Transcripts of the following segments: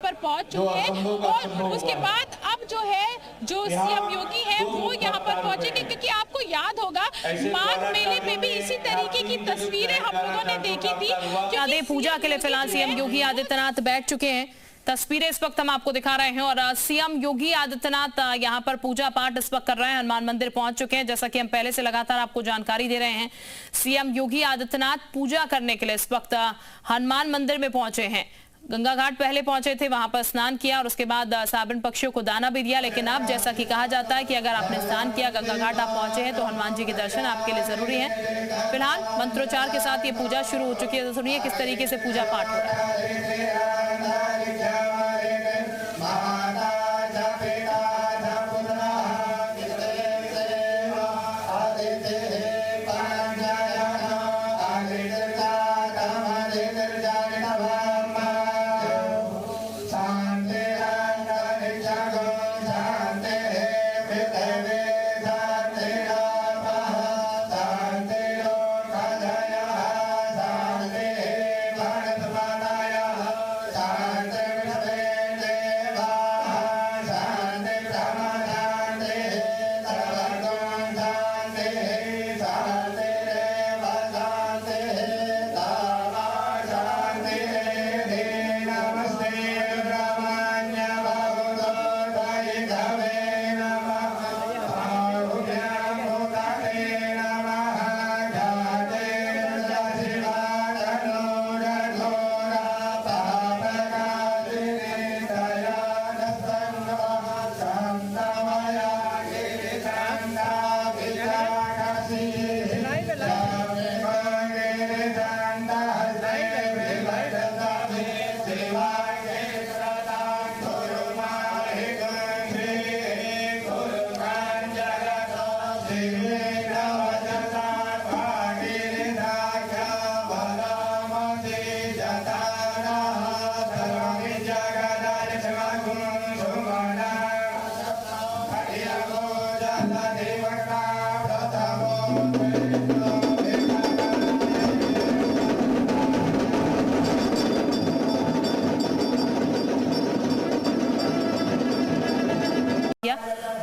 पर पहुंच चुके हैं और उसके बाद अब जो है जो सीएम योगी है वो यहाँ पर पहुंचेंगे, क्योंकि आपको याद होगा माघ मेले में भी इसी तरीके की तस्वीरें हम लोगों ने देखी थी। पूजा के लिए फिलहाल सीएम योगी आदित्यनाथ बैठ चुके हैं। तस्वीरें इस वक्त हम आपको दिखा रहे हैं और सीएम योगी आदित्यनाथ यहां पर पूजा पाठ इस वक्त कर रहे हैं। हनुमान मंदिर पहुंच चुके हैं, जैसा कि हम पहले से लगातार आपको जानकारी दे रहे हैं। सीएम योगी आदित्यनाथ पूजा करने के लिए इस वक्त हनुमान मंदिर में पहुंचे हैं। गंगा घाट पहले पहुंचे थे, वहां पर स्नान किया और उसके बाद साबन पक्षियों को दाना भी दिया। लेकिन अब जैसा कि कहा जाता है कि अगर आपने स्नान किया, गंगा घाट आप पहुंचे हैं, तो हनुमान जी के दर्शन आपके लिए जरूरी है। फिलहाल मंत्रोच्चार के साथ ये पूजा शुरू हो चुकी है। तो सुनिए किस तरीके से पूजा पाठ हो रहा है।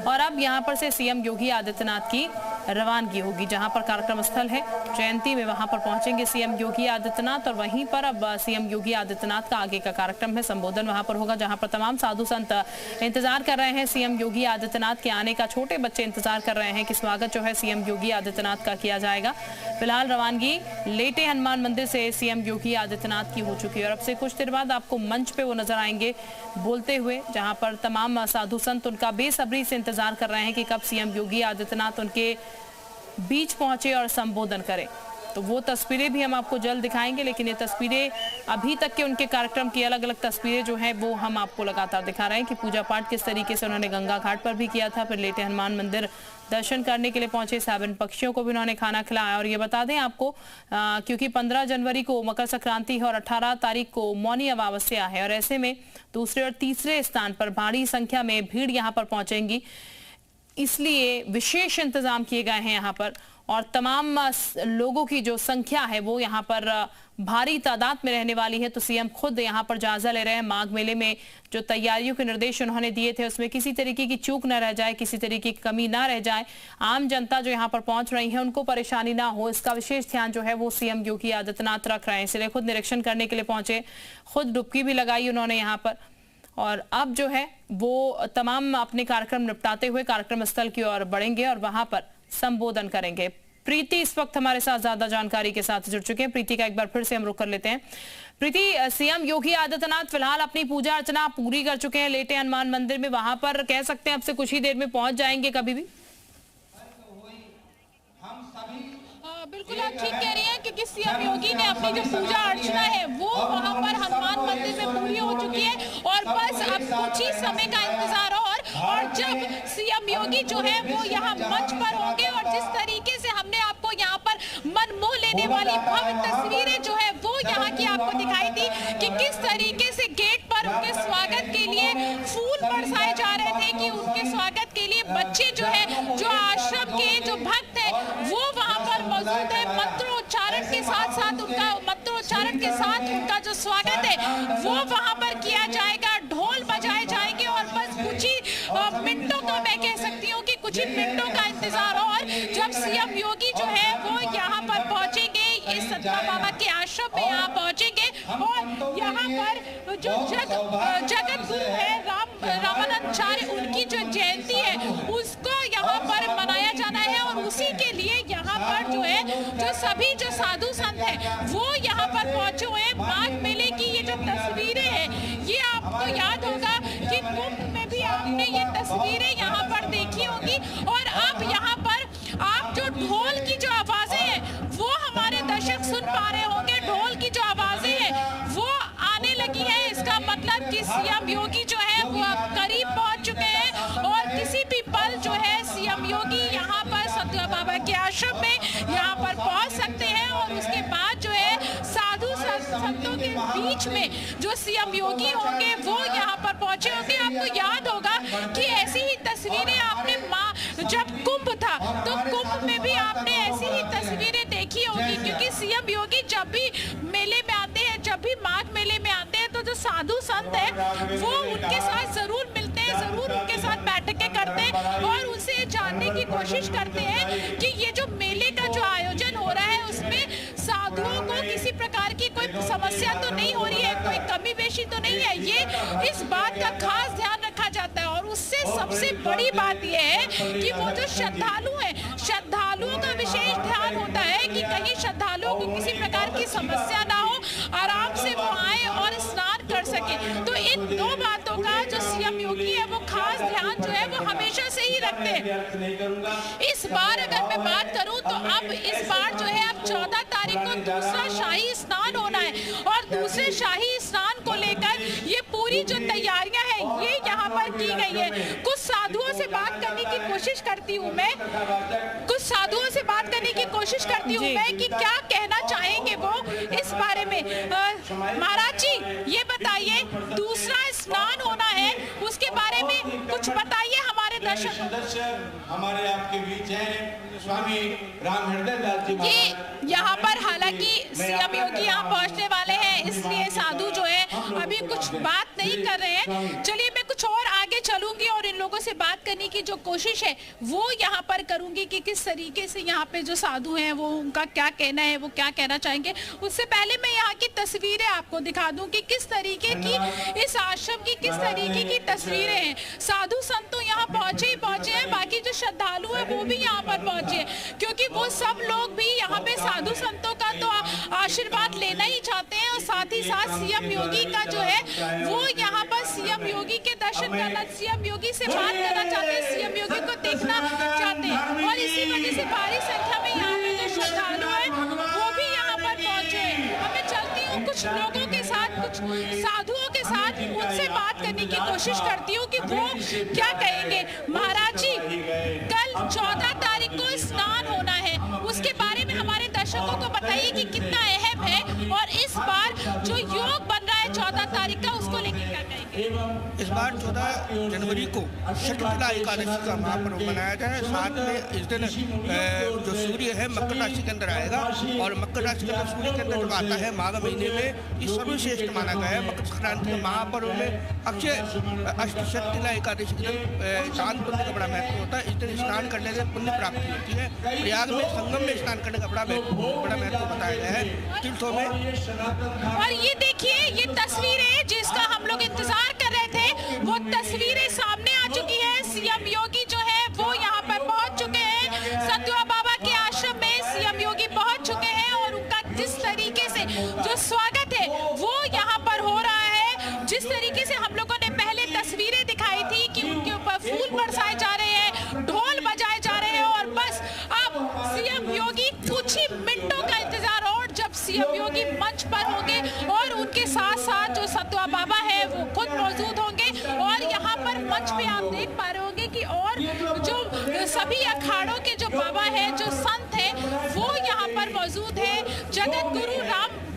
और अब यहां पर से सीएम योगी आदित्यनाथ की रवानगी होगी। जहां पर कार्यक्रम स्थल है जयंती में, वहां पर पहुंचेंगे सीएम योगी आदित्यनाथ और वहीं पर अब सीएम योगी आदित्यनाथ का आगे का कार्यक्रम है, संबोधन वहां पर होगा, जहां पर तमाम साधु संत इंतजार कर रहे हैं सीएम योगी आदित्यनाथ के आने का। छोटे बच्चे इंतजार कर रहे हैं कि स्वागत जो है सीएम योगी आदित्यनाथ का किया जाएगा। फिलहाल रवानगी लेटे हनुमान मंदिर से सीएम योगी आदित्यनाथ की हो चुकी है और अब से कुछ देर बाद आपको मंच पे वो नजर आएंगे बोलते हुए, जहां पर तमाम साधु संत उनका बेसब्री से इंतजार कर रहे हैं कि कब सीएम योगी आदित्यनाथ उनके बीच पहुंचे और संबोधन करें। तो वो तस्वीरें भी हम आपको जल्द दिखाएंगे, लेकिन ये तस्वीरें अभी तक के उनके कार्यक्रम की अलग अलग तस्वीरें जो हैं वो हम आपको लगातार दिखा रहे हैं कि पूजा पाठ किस तरीके से उन्होंने गंगा घाट पर भी किया था, फिर लेटे हनुमान मंदिर दर्शन करने के लिए पहुंचे, साबन पक्षियों को भी उन्होंने खाना खिलाया। और ये बता दें आपको क्योंकि 15 जनवरी को मकर संक्रांति है और 18 तारीख को मौनी अमावस्या है और ऐसे में दूसरे और तीसरे स्थान पर भारी संख्या में भीड़ यहाँ पर पहुंचेंगी, इसलिए विशेष इंतजाम किए गए हैं यहाँ पर और तमाम लोगों की जो संख्या है वो यहाँ पर भारी तादाद में रहने वाली है। तो सीएम खुद यहाँ पर जायजा ले रहे हैं। माघ मेले में जो तैयारियों के निर्देश उन्होंने दिए थे उसमें किसी तरीके की चूक न रह जाए, किसी तरीके की कमी ना रह जाए, आम जनता जो यहाँ पर पहुंच रही है उनको परेशानी ना हो, इसका विशेष ध्यान जो है वो सीएम योगी आदित्यनाथ रख रहे हैं। इसलिए खुद निरीक्षण करने के लिए पहुंचे, खुद डुबकी भी लगाई उन्होंने यहाँ पर और अब जो है वो तमाम अपने कार्यक्रम निपटाते हुए कार्यक्रम स्थल की ओर बढ़ेंगे और वहां पर संबोधन करेंगे। प्रीति इस वक्त हमारे साथ ज्यादा जानकारी के साथ जुड़ चुके हैं। प्रीति का एक बार फिर से हम रुख कर लेते हैं। प्रीति, सीएम योगी आदित्यनाथ फिलहाल अपनी पूजा अर्चना पूरी कर चुके हैं लेटे हनुमान मंदिर में, वहां पर कह सकते हैं अब से कुछ ही देर में पहुंच जाएंगे कभी भी? बिल्कुल आप ठीक कह रही हैं, क्योंकि सीएम योगी ने अपनी जो पूजा अर्चना है वो वहां पर हनुमान मंदिर में पूरी हो चुकी है और बस अब कुछ ही समय का इंतजार और जब सीएम योगी जो है वो यहाँ मंच पर होंगे और जिस तरीके से हमने आपको यहाँ पर मन मोह लेने वाली भव्य तस्वीरें जो है वो यहाँ की आपको दिखाई थी कि किस तरीके से गेट पर उनके स्वागत के लिए फूल बरसाए जा रहे थे, कि उनके स्वागत के लिए बच्चे जो है, जो आश्रम के जो भक्त है वो वहां पर मौजूद है। मंत्रोच्चारण के साथ उनका जो स्वागत है वो वहां पर किया जाएगा। कुछ ही मिनटों का इंतजार। और जब सीएम योगी जो है वो यहाँ पर पहुंचेंगे, इस सतवा बाबा के आश्रम में यहाँ पहुंचेंगे और यहाँ पर जो जगत गुरु है रामानंदाचार्य, उनकी जो जयंती है उसको यहाँ पर मनाया जाना है। और उसी के लिए यहाँ पर जो है जो सभी जो साधु संत हैं वो यहाँ पर पहुंचे हुए हैं। माघ मेले की ये जो तस्वीरें हैं, ये आपको याद होगा कि कुंभ में भी आपने ये तस्वीरें यहाँ पर देखी होगी। और अब यहाँ पर आप जो ढोल की जो आवाजें हैं वो हमारे दर्शक सुन पा रहे होंगे। ढोल की जो आवाजें हैं वो आने लगी है। इसका मतलब कि सीएम योगी जो है वो अब करीब पहुंच चुके हैं और किसी भी पल जो है सीएम योगी यहाँ पर सतवा बाबा के आश्रम में यहाँ पर पहुंच सकते हैं। और उसके बाद जो है साधु संतों के बीच में जो सीएम योगी होंगे वो यहाँ पर पहुंचे होंगे। आपको याद होगा कि ऐसी ही तस्वीरें आपने जब कुंभ था तो कुंभ में भी आपने ऐसी ही तस्वीरें देखी होगी, क्योंकि सीएम योगी जब भी मेले में आते हैं, जब भी माघ मेले में आते हैं तो जो साधु संत है वो उनके साथ जरूर मिलते हैं, जरूर उनके साथ बैठकें करते हैं और उनसे जानने की कोशिश करते हैं कि ये जो मेले का जो आयोजन हो रहा है उसमें साधुओं को किसी प्रकार की कोई समस्या तो नहीं हो रही है, कोई कमी बेशी तो नहीं है। ये इस बात का खास ध्यान रखा जाता है। और उससे सबसे बड़ी बात यह है कि वो जो श्रद्धालु हैं, श्रद्धालुओं का विशेष ध्यान होता है कि कहीं श्रद्धालुओं को किसी प्रकार की समस्या ना हो, आराम से वो आए और स्नान कर सके। तो इन दो बातों का जो सीएम योगी है वो खास ध्यान जो है वो हमेशा से ही रखते हैं। इस बार अगर मैं बात करूं तो अब इस बार जो है अब 14 तारीख को दूसरा शाही स्नान होना है और दूसरे शाही स्नान को लेकर ये पूरी जो तैयारियां हैं ये यहाँ पर की गई है। कुछ साधुओं से बात करने की कोशिश करती हूँ मैं, कि क्या कहना चाहेंगे वो इस बारे में। महाराज जी ये बताइए, दूसरा स्नान होना है उसके बारे में कुछ बताइए हमारे दर्शक। हमारे आपके बीच हैं स्वामी राम हृदय दास जी। ये यहाँ पर हालांकि सीएम योगी यहाँ पहुँचने वाले हैं, इसलिए साधु जो है अभी कुछ बात नहीं कर रहे हैं। चलिए मैं कुछ और आगे चलूंगी और इन लोगों से बात करने की जो कोशिश है वो यहाँ पर करूंगी कि किस तरीके से यहाँ पे जो साधु हैं वो उनका क्या कहना है, वो क्या कहना चाहेंगे। उससे पहले मैं यहाँ की तस्वीरें आपको दिखा दूं कि किस तरीके की इस आश्रम की किस तरीके की तस्वीरें हैं। साधु संत तो यहाँ पहुंचे ही पहुंचे हैं, बाकी जो श्रद्धालु है वो भी यहाँ पर पहुंचे हैं, क्योंकि वो सब लोग भी यहाँ पे साधु संतों का तो आशीर्वाद लेना ही चाहते हैं और साथ ही साथ सीएम योगी का जो है वो यहाँ पर सीएम योगी के दर्शन करना, सीएम योगी से बात करना चाहते हैं, सीएम योगी को देखना चाहते हैं। और इसी वजह से भारी संख्या में यहाँ पे जो श्रद्धालु है वो भी यहाँ पर पहुंचे हैं। अब मैं चलती हूँ कुछ लोगों के साथ, कुछ साधुओं के साथ उनसे बात करने की कोशिश करती हूँ कि वो क्या कहेंगे। महाराज जी कल 14 तारीख को स्नान होना है, उसके बारे में हमारे दर्शकों को बताइए कि कितना अहम है और इस बार जो योग बन रहा है 14 तारीख का उसको लेकर क्या कहेंगे। इस बार 14 जनवरी को शकुंतला एकादशी का महापर्व मनाया जाए। साथ में इस दिन जो सूर्य है मकर राशि के अंदर आएगा और मकर राशि के अंदर सूर्य के अंदर जब आता है माघ महीने में ये सर्वश्रेष्ठ माना गया है। मकर संक्रांति के महापर्व में अक्षय शकुंतला एकादशी के दिन स्नान पुण्य का बड़ा महत्व होता है। इस दिन स्नान करने से पुण्य प्राप्ति होती है। प्रयाग में संगम में स्नान करने का बड़ा महत्व बताया गया है तीर्थों में। और ये देखिए ये तस्वीरें जिसका हम लोग इंतजार कर रहे थे वो तस्वीरें सामने आ चुकी है। सीएम योगी जो है वो यहाँ पर पहुंच चुके हैं, सतवा बाबा के आश्रम में सीएम योगी पहुंच चुके हैं और उनका जिस तरीके से जो स्वागत है वो यहाँ पर हो रहा है। जिस तरीके से हम लोगों ने पहले तस्वीरें दिखाई थी कि उनके ऊपर फूल बरसाए जा रहे हैं, ढोल बजाए जा रहे हैं और बस अब सीएम योगी कुछ ही मिनटों का इंतजार और जब सीएम योगी मंच पर होंगे और उनके साथ साथ जो सतवा बाबा है वो खुद मौजूद होंगे। और यहाँ पर मंच पे आप देख पा रहे होंगे कि और जो सभी अखाड़ों के जो बाबा है, जो संत है वो यहाँ पर मौजूद है। जगत गुरु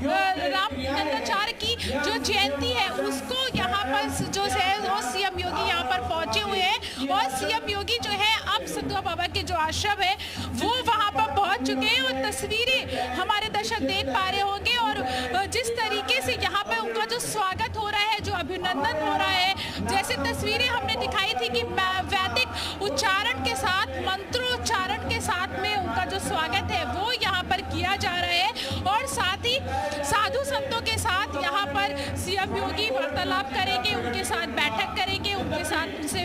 रामानंदाचार्य की जो जयंती है उसको यहाँ पर जो है वो सीएम योगी यहाँ पर पहुंचे हुए हैं और सीएम योगी जो है अब सतवा बाबा के जो आश्रम है वो वहाँ पर पहुंच चुके हैं और तस्वीरें हमारे दर्शक देख पा रहे होंगे। और जिस तरीके से यहाँ पे उनका जो स्वागत हो रहा है, जो अभिनंदन हो रहा है, जैसे तस्वीरें हमने दिखाई थी कि वैदिक उच्चारण के साथ जा रहे हैं और साथ ही साधु संतों के साथ यहाँ पर सीएम योगी वार्तालाप करेंगे, उनके साथ बैठक करेंगे, उनके साथ उनसे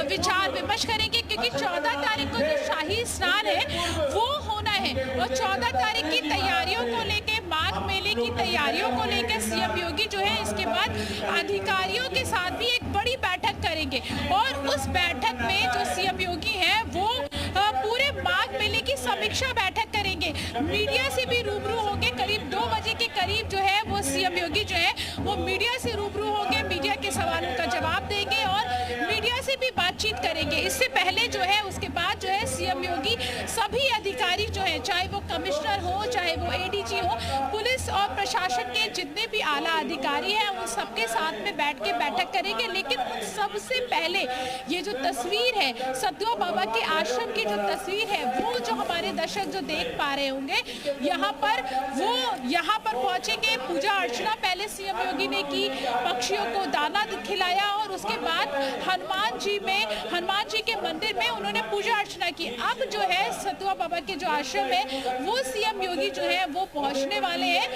विचार विमर्श करेंगे, क्योंकि 14 तारीख को जो शाही स्नान है वो होना है और 14 तारीख की तैयारियों को लेके, माघ मेले की तैयारियों को लेकर सीएम योगी जो है इसके बाद अधिकारियों के साथ भी एक बड़ी बैठक करेंगे और उस बैठक में जो सीएम योगी है वो पूरे माघ मेले की समीक्षा बैठक करेंगे। मीडिया से भी रूबरू होंगे, करीब 2 बजे के करीब जो है वो सीएम योगी जो है वो मीडिया से रूबरू होंगे, मीडिया के सवालों का जवाब देंगे और मीडिया से भी बातचीत करेंगे। इससे पहले जो है उसके बाद जो है सीएम योगी सभी अधिकारी जो है, चाहे वो कमिश्नर हो, चाहे वो एडीजी हो, पुलिस और प्रशासन के जितने भी आला अधिकारी हैं उन सबके साथ में बैठ के बैठक करेंगे। लेकिन सबसे पहले ये जो तस्वीर है सतुआ बाबा के आश्रम की जो तस्वीर है वो जो हमारे दर्शक जो देख पा रहे होंगे, यहाँ पर पहुंचेंगे, पूजा अर्चना पहले सीएम योगी ने की, पक्षियों को दाना खिलाया और उसके बाद हनुमान जी के मंदिर में उन्होंने पूजा अर्चना की। अब जो है सतुआ बाबा के जो आश्रम है वो सीएम योगी जो है वो पहुंचने वाले हैं,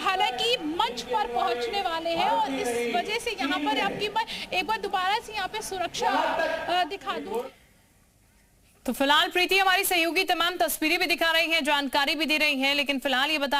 हालांकि मंच पर पहुंचने वाले हैं और इस वजह से यहाँ पर आपकी एक बार दोबारा से यहाँ पे सुरक्षा दिखा दूं। तो फिलहाल प्रीति हमारी सहयोगी तमाम तस्वीरें भी दिखा रही हैं, जानकारी भी दे रही हैं, लेकिन फिलहाल ये बता